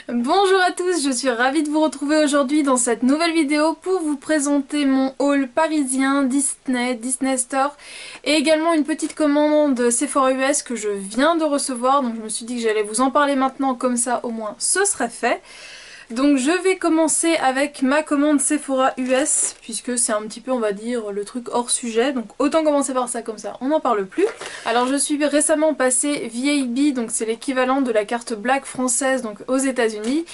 Bonjour à tous, je suis ravie de vous retrouver aujourd'hui dans cette nouvelle vidéo pour vous présenter mon haul parisien Disney Store et également une petite commande Sephora US que je viens de recevoir, donc je me suis dit que j'allais vous en parler maintenant, comme ça au moins ce serait fait. Donc je vais commencer avec ma commande Sephora US puisque c'est un petit peu, on va dire, le truc hors sujet, donc autant commencer par ça, comme ça on n'en parle plus. Alors je suis récemment passée VAB, donc c'est l'équivalent de la carte Black française, donc aux États-Unis,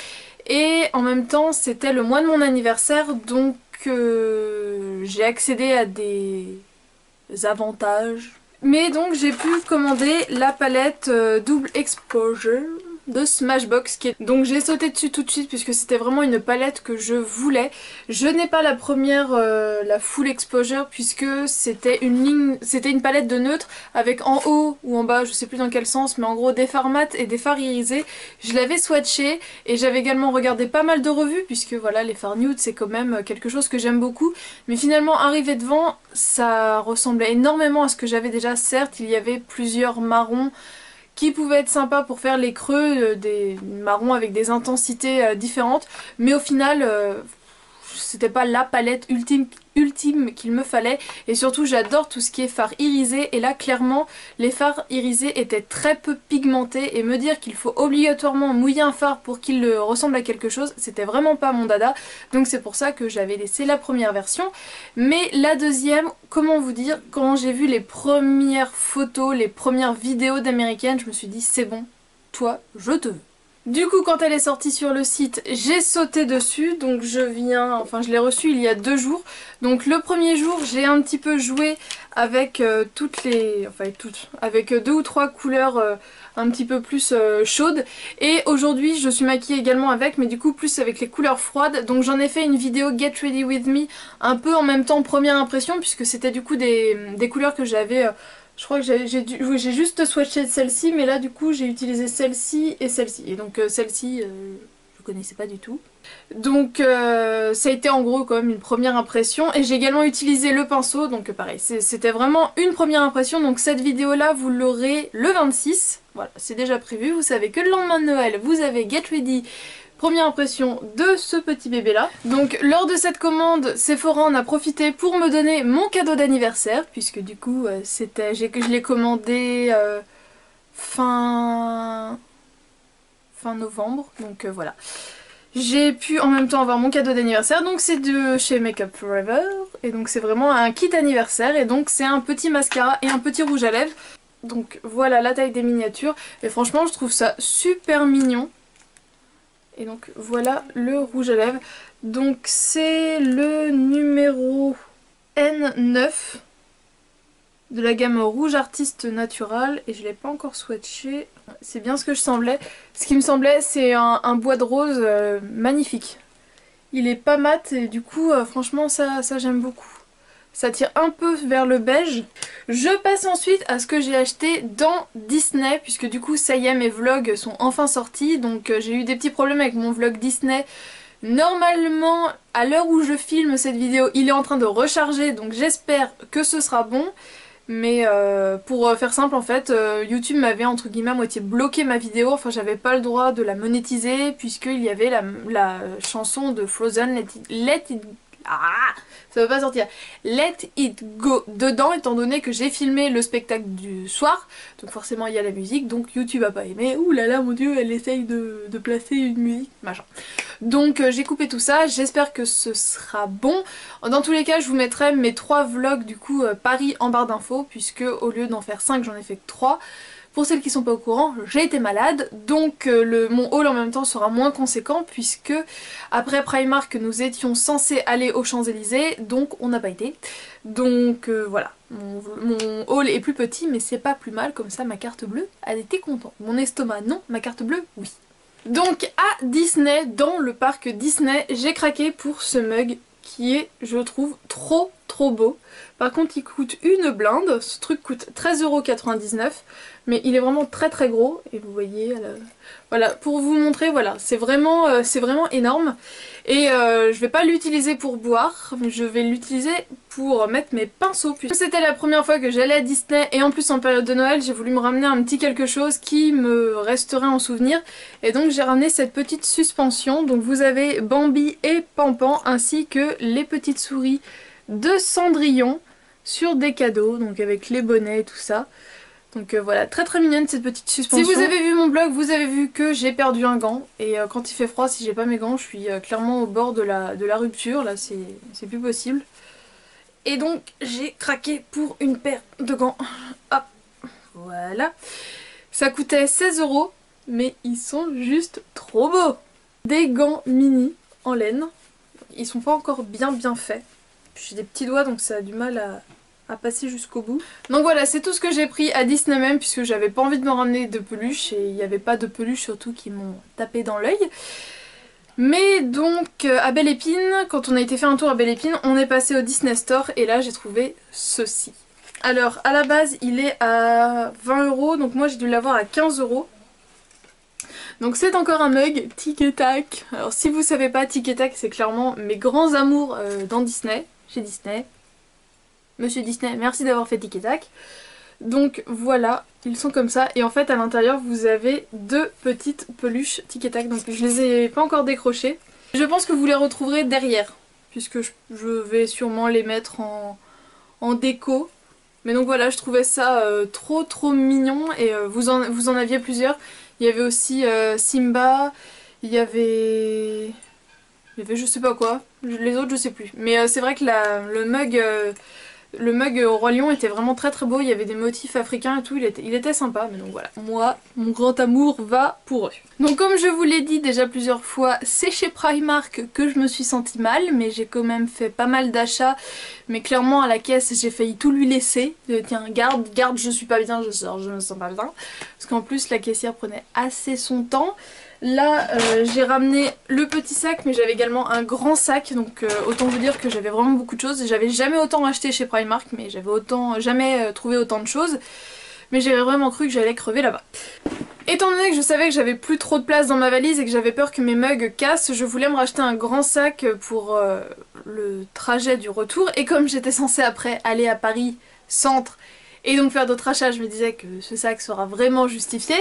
et en même temps c'était le mois de mon anniversaire, donc j'ai accédé à des avantages. Mais donc j'ai pu commander la palette Double Exposure de Smashbox. Donc j'ai sauté dessus tout de suite puisque c'était vraiment une palette que je voulais. Je n'ai pas la première, la Full Exposure, puisque c'était une palette de neutre avec en haut ou en bas, je sais plus dans quel sens, mais en gros des fards mat et des fards irisés. Je l'avais swatché et j'avais également regardé pas mal de revues puisque voilà, les fards nude c'est quand même quelque chose que j'aime beaucoup. Mais finalement arrivé devant, ça ressemblait énormément à ce que j'avais déjà. Certes, il y avait plusieurs marrons qui pouvaient être sympas pour faire les creux, des marrons avec des intensités différentes, mais au final c'était pas la palette ultime qu'il me fallait, et surtout j'adore tout ce qui est fard irisé, et là clairement les fards irisés étaient très peu pigmentés, et me dire qu'il faut obligatoirement mouiller un fard pour qu'il ressemble à quelque chose, c'était vraiment pas mon dada, donc c'est pour ça que j'avais laissé la première version. Mais la deuxième, comment vous dire, quand j'ai vu les premières photos, les premières vidéos d'américaines, je me suis dit c'est bon, toi je te veux. Du coup, quand elle est sortie sur le site, j'ai sauté dessus, donc je l'ai reçue il y a 2 jours. Donc le premier jour, j'ai un petit peu joué avec avec 2 ou 3 couleurs un petit peu plus chaudes. Et aujourd'hui, je suis maquillée également avec, mais du coup plus avec les couleurs froides. Donc j'en ai fait une vidéo Get Ready With Me, un peu en même temps première impression, puisque c'était du coup des couleurs que j'avais... Je crois que j'ai juste swatché celle-ci, mais là du coup j'ai utilisé celle-ci et celle-ci. Et donc celle-ci, je connaissais pas du tout. Donc ça a été en gros quand même une première impression. Et j'ai également utilisé le pinceau, donc pareil, c'était vraiment une première impression. Donc cette vidéo-là, vous l'aurez le 26. Voilà, c'est déjà prévu. Vous savez que le lendemain de Noël, vous avez Get Ready. Première impression de ce petit bébé là. Donc lors de cette commande, Sephora en a profité pour me donner mon cadeau d'anniversaire, puisque du coup je l'ai commandé fin novembre, donc voilà. J'ai pu en même temps avoir mon cadeau d'anniversaire, donc c'est de chez Makeup Forever, et donc c'est vraiment un kit anniversaire, et donc c'est un petit mascara et un petit rouge à lèvres. Donc voilà la taille des miniatures, et franchement je trouve ça super mignon. Et donc voilà le rouge à lèvres. Donc c'est le numéro N9 de la gamme Rouge Artiste Natural, et je l'ai pas encore swatché. C'est bien ce que je semblais. Ce qui me semblait, c'est un bois de rose magnifique. Il est pas mat et du coup franchement ça j'aime beaucoup. Ça tire un peu vers le beige. Je passe ensuite à ce que j'ai acheté dans Disney, puisque du coup ça y est, mes vlogs sont enfin sortis. Donc j'ai eu des petits problèmes avec mon vlog Disney. Normalement, à l'heure où je filme cette vidéo, il est en train de recharger, donc j'espère que ce sera bon. Mais pour faire simple, en fait, YouTube m'avait entre guillemets à moitié bloqué ma vidéo. Enfin, j'avais pas le droit de la monétiser puisqu'il y avait la chanson de Frozen, Let It... Ah, ça veut pas sortir. Let It Go dedans, étant donné que j'ai filmé le spectacle du soir. Donc forcément il y a la musique, donc YouTube a pas aimé. Ouh là là, mon dieu, elle essaye de placer une musique, machin. Donc j'ai coupé tout ça, j'espère que ce sera bon. Dans tous les cas, je vous mettrai mes 3 vlogs du coup Paris en barre d'infos, puisque au lieu d'en faire 5, j'en ai fait que 3. Pour celles qui sont pas au courant, j'ai été malade, donc mon haul en même temps sera moins conséquent, puisque après Primark nous étions censés aller aux Champs-Élysées, donc on n'a pas été. Donc voilà, mon haul est plus petit, mais c'est pas plus mal, comme ça ma carte bleue elle était contente. Mon estomac non, ma carte bleue oui. Donc à Disney, dans le parc Disney, j'ai craqué pour ce mug qui est, je trouve, trop trop beau. Par contre il coûte une blinde, ce truc coûte 13,99 €, mais il est vraiment très très gros et vous voyez, voilà, pour vous montrer, voilà, c'est vraiment énorme. Et je vais pas l'utiliser pour boire, je vais l'utiliser pour mettre mes pinceaux. C'était la première fois que j'allais à Disney et en plus en période de Noël, j'ai voulu me ramener un petit quelque chose qui me resterait en souvenir. Et donc j'ai ramené cette petite suspension. Donc vous avez Bambi et Pampan ainsi que les petites souris de Cendrillon sur des cadeaux, donc avec les bonnets et tout ça. Donc voilà, très très mignonne cette petite suspension. Si vous avez vu mon blog, vous avez vu que j'ai perdu un gant. Et quand il fait froid, si j'ai pas mes gants, je suis clairement au bord de la rupture. Là, c'est plus possible. Et donc, j'ai craqué pour une paire de gants. Hop, voilà. Ça coûtait 16 €, mais ils sont juste trop beaux. Des gants mini en laine. Ils sont pas encore bien faits. J'ai des petits doigts, donc ça a du mal à passer jusqu'au bout. Donc voilà, c'est tout ce que j'ai pris à Disney même, puisque j'avais pas envie de me ramener de peluches et il n'y avait pas de peluches surtout qui m'ont tapé dans l'œil. Mais donc à Belle Épine, quand on a été faire un tour à Belle Épine, on est passé au Disney Store et là j'ai trouvé ceci. Alors à la base il est à 20 €, donc moi j'ai dû l'avoir à 15 €. Donc c'est encore un mug Tic et Tac. Alors si vous savez pas, Tic et Tac c'est clairement mes grands amours dans Disney, chez Disney. Monsieur Disney, merci d'avoir fait Tic et Tac. Donc voilà, ils sont comme ça. Et en fait à l'intérieur vous avez deux petites peluches Tic et Tac. Donc je les ai pas encore décrochées. Je pense que vous les retrouverez derrière, puisque je vais sûrement les mettre en déco. Mais donc voilà, je trouvais ça trop mignon. Et vous en aviez plusieurs. Il y avait aussi Simba, il y avait je sais pas quoi, les autres je sais plus. Mais c'est vrai que le mug au Roi Lion était vraiment très beau, il y avait des motifs africains et tout, il était sympa. Mais donc voilà, moi, mon grand amour va pour eux. Donc comme je vous l'ai dit déjà plusieurs fois, c'est chez Primark que je me suis sentie mal, mais j'ai quand même fait pas mal d'achats. Mais clairement à la caisse j'ai failli tout lui laisser. Tiens, garde, je suis pas bien, je sors, je me sens pas bien. Parce qu'en plus la caissière prenait assez son temps. Là j'ai ramené le petit sac, mais j'avais également un grand sac, donc autant vous dire que j'avais vraiment beaucoup de choses. J'avais jamais autant acheté chez Primark, mais j'avais jamais trouvé autant de choses. Mais j'avais vraiment cru que j'allais crever là-bas. Étant donné que je savais que j'avais plus trop de place dans ma valise et que j'avais peur que mes mugs cassent, je voulais me racheter un grand sac pour le trajet du retour. Et comme j'étais censée après aller à Paris Centre et donc faire d'autres achats, je me disais que ce sac sera vraiment justifié.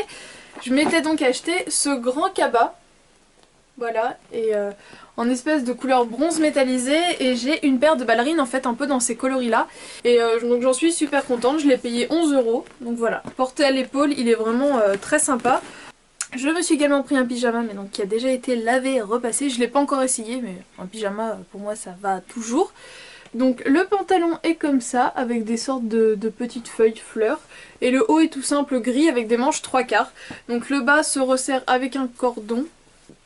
Je m'étais donc acheté ce grand cabas, voilà, et en espèce de couleur bronze métallisé, et j'ai une paire de ballerines en fait un peu dans ces coloris là, et donc j'en suis super contente, je l'ai payé 11 €, donc voilà, porté à l'épaule, il est vraiment très sympa. Je me suis également pris un pyjama, mais donc qui a déjà été lavé et repassé, je l'ai pas encore essayé, mais un pyjama pour moi ça va toujours. Donc le pantalon est comme ça, avec des sortes de petites feuilles fleurs. Et le haut est tout simple gris avec des manches 3/4. Donc le bas se resserre avec un cordon.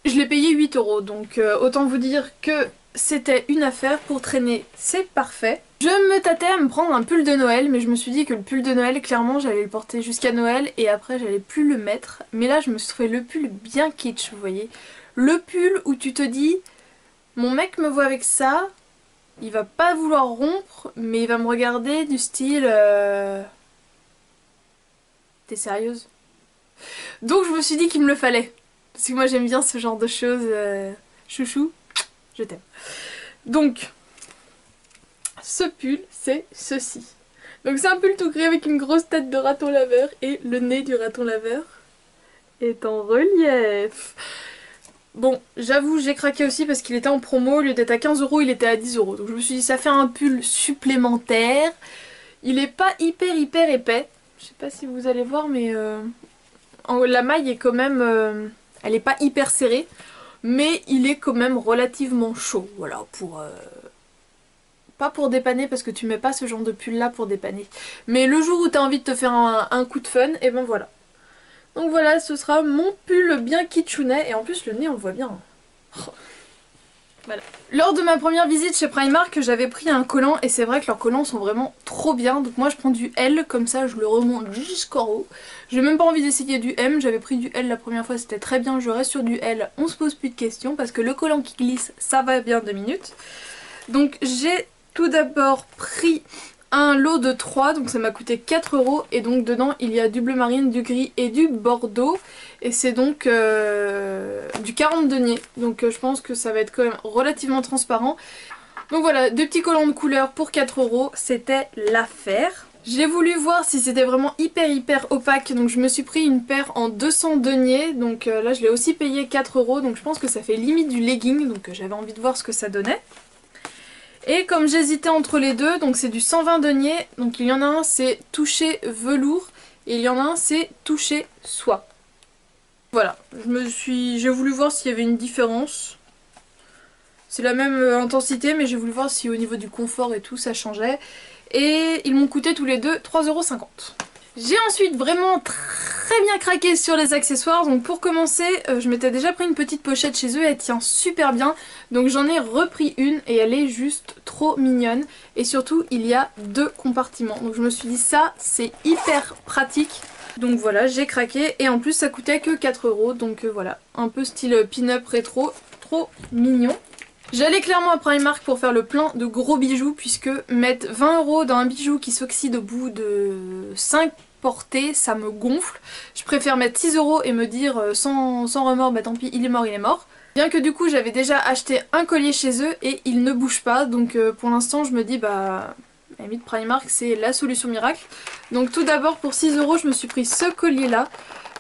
Je l'ai payé 8 €, donc autant vous dire que c'était une affaire pour traîner, c'est parfait. Je me tâtais à me prendre un pull de Noël, mais je me suis dit que le pull de Noël, clairement j'allais le porter jusqu'à Noël et après j'allais plus le mettre. Mais là je me suis trouvé le pull bien kitsch, vous voyez. Le pull où tu te dis, mon mec me voit avec ça, il va pas vouloir rompre, mais il va me regarder du style... T'es sérieuse? Donc je me suis dit qu'il me le fallait. Parce que moi j'aime bien ce genre de choses. Chouchou, je t'aime. Donc, ce pull, c'est ceci. Donc c'est un pull tout gris avec une grosse tête de raton laveur et le nez du raton laveur est en relief. Bon, j'avoue, j'ai craqué aussi parce qu'il était en promo, au lieu d'être à 15 €, il était à 10 €. Donc je me suis dit, ça fait un pull supplémentaire. Il est pas hyper épais. Je sais pas si vous allez voir, mais la maille est quand même... elle est pas hyper serrée, mais il est quand même relativement chaud. Voilà, pour... pas pour dépanner, parce que tu mets pas ce genre de pull là pour dépanner. Mais le jour où t'as envie de te faire un coup de fun, et ben voilà. Donc voilà, ce sera mon pull bien kitschounet. Et en plus le nez on le voit bien. Oh. Voilà. Lors de ma première visite chez Primark, j'avais pris un collant et c'est vrai que leurs collants sont vraiment trop bien. Donc moi je prends du L, comme ça je le remonte jusqu'en haut. J'ai même pas envie d'essayer du M, j'avais pris du L la première fois, c'était très bien. Je reste sur du L, on se pose plus de questions parce que le collant qui glisse ça va bien 2 minutes. Donc j'ai tout d'abord pris un lot de 3, donc ça m'a coûté 4 € et donc dedans il y a du bleu marine, du gris et du bordeaux et c'est donc du 40 deniers, donc je pense que ça va être quand même relativement transparent. Donc voilà, deux petits collants de couleur pour 4 €, c'était l'affaire. J'ai voulu voir si c'était vraiment hyper opaque, donc je me suis pris une paire en 200 deniers, donc là je l'ai aussi payé 4 €, donc je pense que ça fait limite du legging, donc j'avais envie de voir ce que ça donnait. Et comme j'hésitais entre les deux, donc c'est du 120 deniers, donc il y en a un c'est touché velours et il y en a un c'est touché soie. Voilà, j'ai voulu voir s'il y avait une différence. C'est la même intensité mais j'ai voulu voir si au niveau du confort et tout ça changeait. Et ils m'ont coûté tous les deux 3,50 €. J'ai ensuite vraiment très bien craqué sur les accessoires, donc pour commencer je m'étais déjà pris une petite pochette chez eux, elle tient super bien, donc j'en ai repris une et elle est juste trop mignonne et surtout il y a 2 compartiments, donc je me suis dit ça c'est hyper pratique, donc voilà j'ai craqué et en plus ça coûtait que 4 €, donc voilà un peu style pin-up rétro, trop mignon. J'allais clairement à Primark pour faire le plein de gros bijoux puisque mettre 20 € dans un bijou qui s'oxyde au bout de 5 portées, ça me gonfle. Je préfère mettre 6 € et me dire sans remords, bah tant pis, il est mort, il est mort. Bien que du coup j'avais déjà acheté un collier chez eux et il ne bouge pas, donc pour l'instant je me dis bah à la limite Primark c'est la solution miracle. Donc tout d'abord pour 6 € je me suis pris ce collier là,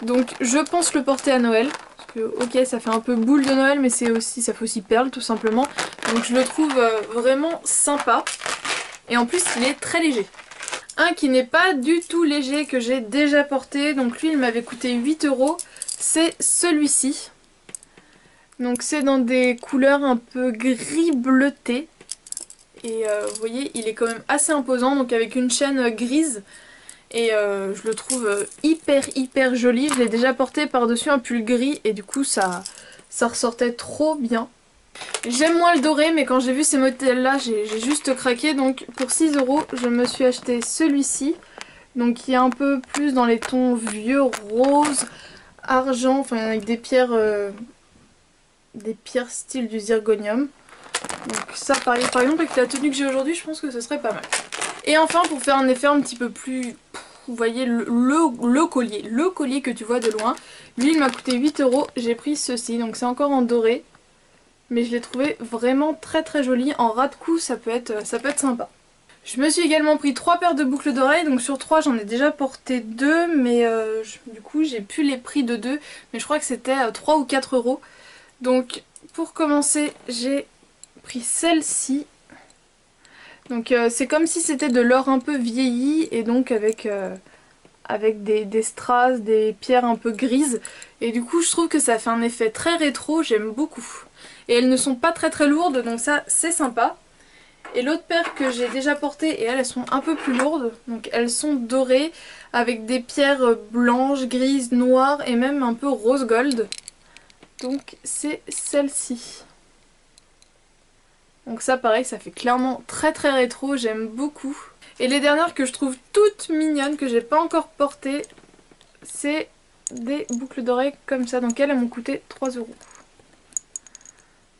donc je pense le porter à Noël. Ok ça fait un peu boule de Noël mais c'est aussi, ça fait aussi perle tout simplement, donc je le trouve vraiment sympa et en plus il est très léger. Un qui n'est pas du tout léger que j'ai déjà porté, donc lui il m'avait coûté 8 €, c'est celui-ci. Donc c'est dans des couleurs un peu gris bleuté et vous voyez il est quand même assez imposant, donc avec une chaîne grise. Et je le trouve hyper joli. Je l'ai déjà porté par-dessus un pull gris et du coup ça ressortait trop bien. J'aime moins le doré mais quand j'ai vu ces modèles là j'ai juste craqué. Donc pour 6 € je me suis acheté celui-ci. Donc qui est un peu plus dans les tons vieux rose, argent, enfin avec des pierres style du zirconium. Donc ça par exemple avec la tenue que j'ai aujourd'hui je pense que ce serait pas mal. Et enfin pour faire un effet un petit peu plus... Vous voyez le collier que tu vois de loin. Lui il m'a coûté 8 €, j'ai pris ceci, donc c'est encore en doré. Mais je l'ai trouvé vraiment très joli, en ras de cou ça peut être sympa. Je me suis également pris 3 paires de boucles d'oreilles, donc sur 3 j'en ai déjà porté 2, mais du coup j'ai plus les prix de 2, mais je crois que c'était 3 ou 4 €. Donc pour commencer j'ai pris celle-ci. Donc c'est comme si c'était de l'or un peu vieilli et donc avec des strass, des pierres un peu grises. Et du coup je trouve que ça fait un effet très rétro, j'aime beaucoup. Et elles ne sont pas très lourdes donc ça c'est sympa. Et l'autre paire que j'ai déjà portée et elles sont un peu plus lourdes. Donc elles sont dorées avec des pierres blanches, grises, noires et même un peu rose gold. Donc c'est celle-ci. Donc ça pareil ça fait clairement très rétro, j'aime beaucoup. Et les dernières que je trouve toutes mignonnes, que j'ai pas encore portées, c'est des boucles d'oreilles comme ça. Donc elles m'ont coûté 3 €.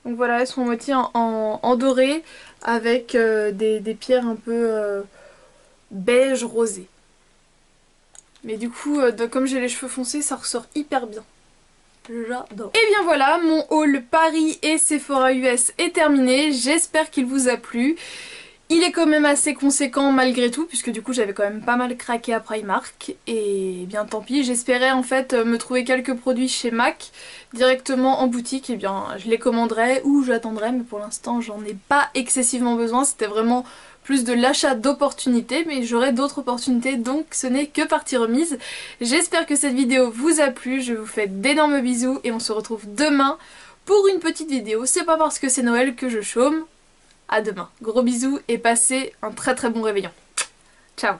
Donc voilà, elles sont moitié en doré avec des pierres un peu beige rosé. Mais du coup comme j'ai les cheveux foncés ça ressort hyper bien. J'adore. Et bien voilà, mon haul Paris et Sephora US est terminé. J'espère qu'il vous a plu. Il est quand même assez conséquent malgré tout, puisque du coup j'avais quand même pas mal craqué à Primark. Et bien tant pis, j'espérais en fait me trouver quelques produits chez MAC directement en boutique. Et bien je les commanderai ou j'attendrai, mais pour l'instant j'en ai pas excessivement besoin. C'était vraiment plus de l'achat d'opportunités, mais j'aurai d'autres opportunités, donc ce n'est que partie remise. J'espère que cette vidéo vous a plu, je vous fais d'énormes bisous et on se retrouve demain pour une petite vidéo. C'est pas parce que c'est Noël que je chôme. À demain. Gros bisous et passez un très bon réveillon. Ciao.